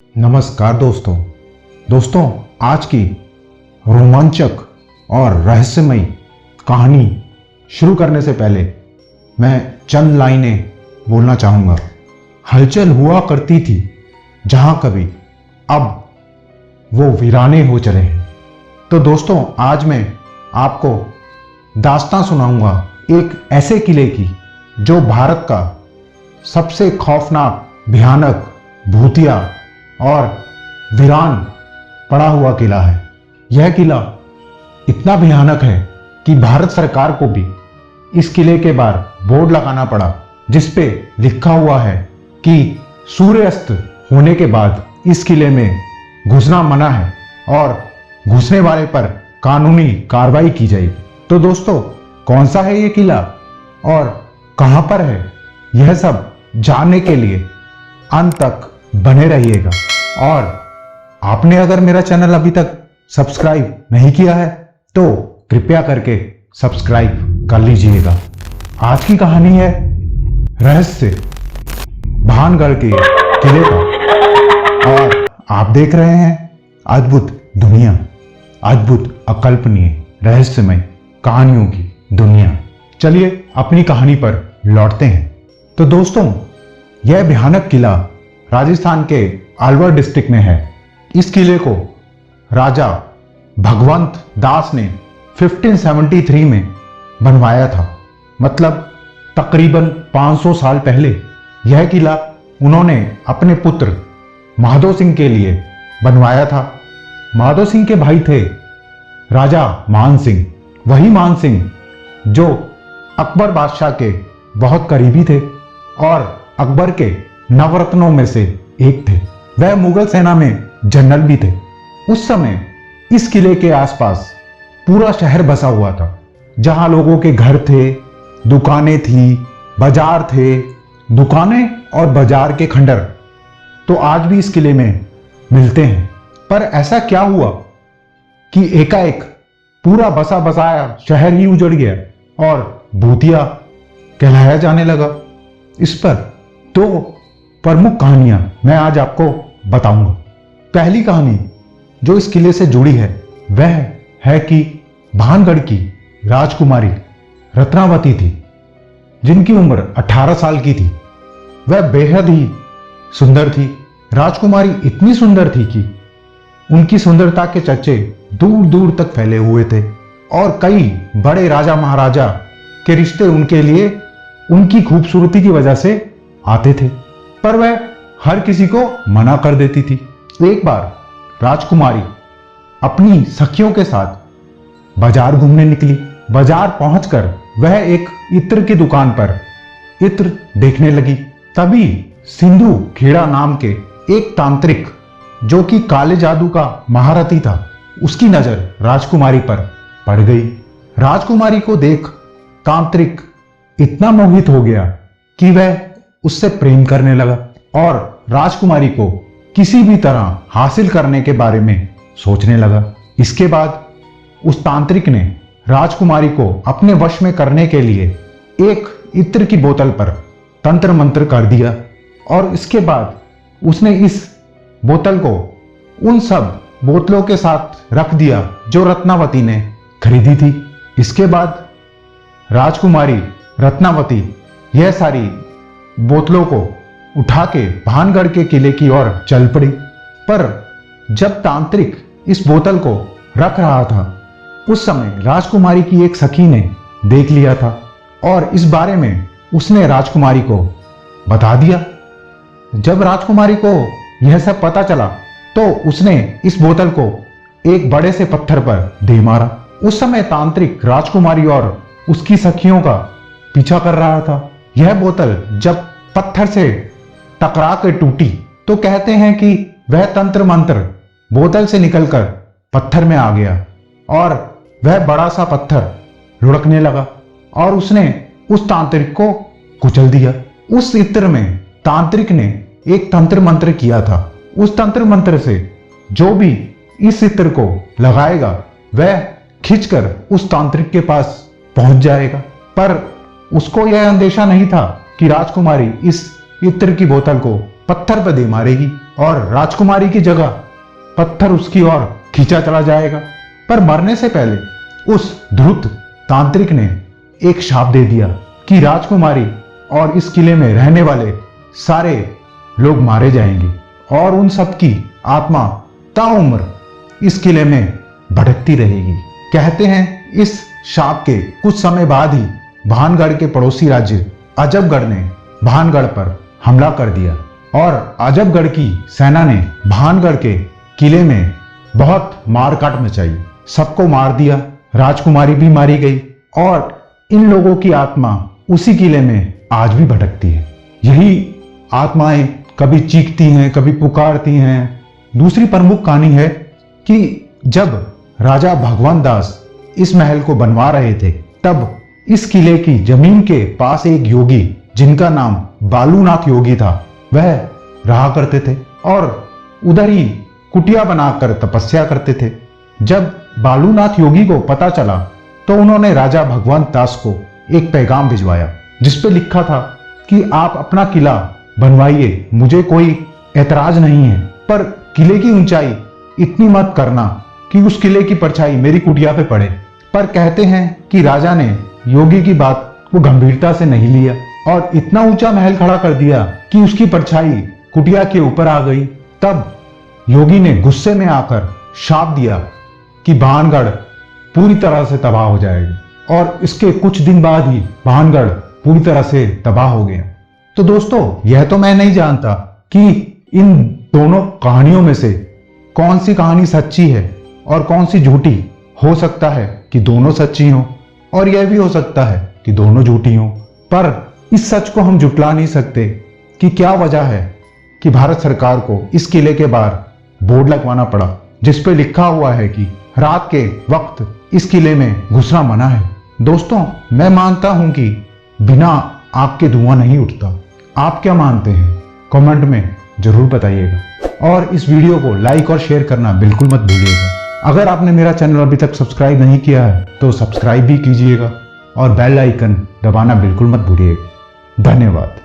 नमस्कार दोस्तों, आज की रोमांचक और रहस्यमयी कहानी शुरू करने से पहले मैं चंद लाइनें बोलना चाहूँगा। हलचल हुआ करती थी जहाँ कभी, अब वो वीराने हो चले हैं। तो दोस्तों, आज मैं आपको दास्तां सुनाऊंगा एक ऐसे किले की जो भारत का सबसे खौफनाक, भयानक, भूतिया और वीरान पड़ा हुआ किला है। यह किला इतना भयानक है कि भारत सरकार को भी इस किले के बाहर बोर्ड लगाना पड़ा, जिस पे लिखा हुआ है कि सूर्यास्त होने के बाद इस किले में घुसना मना है और घुसने वाले पर कानूनी कार्रवाई की जाएगी। तो दोस्तों, कौन सा है ये किला और कहां पर है, यह सब जानने के लिए अंत तक बने रहिएगा। और आपने अगर मेरा चैनल अभी तक सब्सक्राइब नहीं किया है तो कृपया करके सब्सक्राइब कर लीजिएगा। आज की कहानी है रहस्य भानगढ़ के किले का, और आप देख रहे हैं अद्भुत दुनिया, अद्भुत अकल्पनीय रहस्यमय कहानियों की दुनिया। चलिए अपनी कहानी पर लौटते हैं। तो दोस्तों, यह भयानक किला राजस्थान के अलवर डिस्ट्रिक्ट में है। इस किले को राजा भगवंत दास ने 1573 में बनवाया था, मतलब तकरीबन 500 साल पहले। यह किला उन्होंने अपने पुत्र माधो सिंह के लिए बनवाया था। माधो सिंह के भाई थे राजा मान सिंह, वही मान सिंह जो अकबर बादशाह के बहुत करीबी थे और अकबर के नवरत्नों में से एक थे। वह मुगल सेना में जनरल भी थे। उस समय इस किले के आसपास पूरा शहर बसा हुआ था, जहां लोगों के घर थे, दुकानें थी, बाजार थे। दुकानें और बाजार के खंडर तो आज भी इस किले में मिलते हैं। पर ऐसा क्या हुआ कि एकाएक पूरा बसा बसाया शहर ही उजड़ गया और भूतिया कहलाया जाने लगा। इस पर दो प्रमुख कहानियां मैं आज आपको बताऊंगा। पहली कहानी जो इस किले से जुड़ी है वह है कि भानगढ़ की राजकुमारी रत्नावती थी, जिनकी उम्र 18 साल की थी। वह बेहद ही सुंदर थी। राजकुमारी इतनी सुंदर थी कि उनकी सुंदरता के चर्चे दूर दूर तक फैले हुए थे और कई बड़े राजा महाराजा के रिश्ते उनके लिए उनकी खूबसूरती की वजह से आते थे, पर वह हर किसी को मना कर देती थी। एक बार राजकुमारी अपनी सखियों के साथ बाजार घूमने निकली। बाजार पहुंचकर वह एक इत्र की दुकान पर इत्र देखने लगी। तभी सिंधु खेड़ा नाम के एक तांत्रिक, जो कि काले जादू का महारथी था, उसकी नजर राजकुमारी पर पड़ गई। राजकुमारी को देख तांत्रिक इतना मोहित हो गया कि वह उससे प्रेम करने लगा और राजकुमारी को किसी भी तरह हासिल करने के बारे में सोचने लगा। इसके बाद उस तांत्रिक ने राजकुमारी को अपने वश में करने के लिए एक इत्र की बोतल पर तंत्र मंत्र कर दिया और इसके बाद उसने इस बोतल को उन सब बोतलों के साथ रख दिया जो रत्नावती ने खरीदी थी। इसके बाद राजकुमारी रत्नावती यह सारी बोतलों को उठा के भानगढ़ के किले की ओर चल पड़ी। पर जब तांत्रिक इस बोतल को रख रहा था, उस समय राजकुमारी की एक सखी ने देख लिया था और इस बारे में उसने राजकुमारी को बता दिया। जब राजकुमारी को यह सब पता चला तो उसने इस बोतल को एक बड़े से पत्थर पर दे मारा। उस समय तांत्रिक राजकुमारी और उसकी सखियों का पीछा कर रहा था। यह बोतल जब पत्थर से टकरा के टूटी तो कहते हैं कि वह तंत्र मंत्र बोतल से निकलकर पत्थर में आ गया और वह बड़ा सा पत्थर लुढ़कने लगा और उसने उस तांत्रिक को कुचल दिया। उस इत्र में तांत्रिक ने एक तंत्र मंत्र किया था। उस तंत्र मंत्र से जो भी इस इत्र को लगाएगा वह खींचकर उस तांत्रिक के पास पहुंच जाएगा। पर उसको यह अंदेशा नहीं था कि राजकुमारी इस इत्र की बोतल को पत्थर पर दे मारेगी और राजकुमारी की जगह पत्थर उसकी ओर खींचा चला जाएगा। पर मरने से पहले उस धूर्त तांत्रिक ने एक शाप दे दिया कि राजकुमारी और इस किले में रहने वाले सारे लोग मारे जाएंगे और उन सब की आत्मा ताउम्र इस किले में भटकती रहेगी। कहते हैं इस शाप के कुछ समय बाद ही भानगढ़ के पड़ोसी राज्य अजबगढ़ ने भानगढ़ पर हमला कर दिया और अजबगढ़ की सेना ने भानगढ़ के किले में बहुत मारकाट मचाई, सबको मार दिया, राजकुमारी भी मारी गई और इन लोगों की आत्मा उसी किले में आज भी भटकती है। यही आत्माएं कभी चीखती हैं, कभी पुकारती हैं। दूसरी प्रमुख कहानी है कि जब राजा भगवान दास इस महल को बनवा रहे थे तब इस किले की जमीन के पास एक योगी जिनका नाम बालूनाथ योगी था वह रहा करते थे और उधर ही कुटिया बनाकर तपस्या करते थे। जब बालूनाथ योगी को पता चला तो उन्होंने राजा भगवान दास को एक पैगाम भिजवाया जिसपे लिखा था कि आप अपना किला बनवाइए, मुझे कोई ऐतराज नहीं है, पर किले की ऊंचाई इतनी मत करना कि उस किले की परछाई मेरी कुटिया पे पड़े। पर कहते हैं कि राजा ने योगी की बात को गंभीरता से नहीं लिया और इतना ऊंचा महल खड़ा कर दिया कि उसकी परछाई कुटिया के ऊपर आ गई। तब योगी ने गुस्से में आकर शाप दिया कि भानगढ़ पूरी तरह से तबाह हो जाएगा और इसके कुछ दिन बाद ही भानगढ़ पूरी तरह से तबाह हो गया। तो दोस्तों, यह तो मैं नहीं जानता कि इन दोनों कहानियों में से कौन सी कहानी सच्ची है और कौन सी झूठी। हो सकता है कि दोनों सच्ची हों और यह भी हो सकता है कि दोनों झूठी हों, पर इस सच को हम जुटला नहीं सकते कि क्या वजह है कि भारत सरकार को इस किले के बाहर बोर्ड लगवाना पड़ा जिस पे लिखा हुआ है कि रात के वक्त इस किले में घुसना मना है। दोस्तों, मैं मानता हूं कि बिना आग के धुआं नहीं उठता। आप क्या मानते हैं? कमेंट में जरूर बताइएगा और इस वीडियो को लाइक और शेयर करना बिल्कुल मत भूलिएगा। अगर आपने मेरा चैनल अभी तक सब्सक्राइब नहीं किया है तो सब्सक्राइब भी कीजिएगा और बेल आइकन दबाना बिल्कुल मत भूलिएगा। धन्यवाद।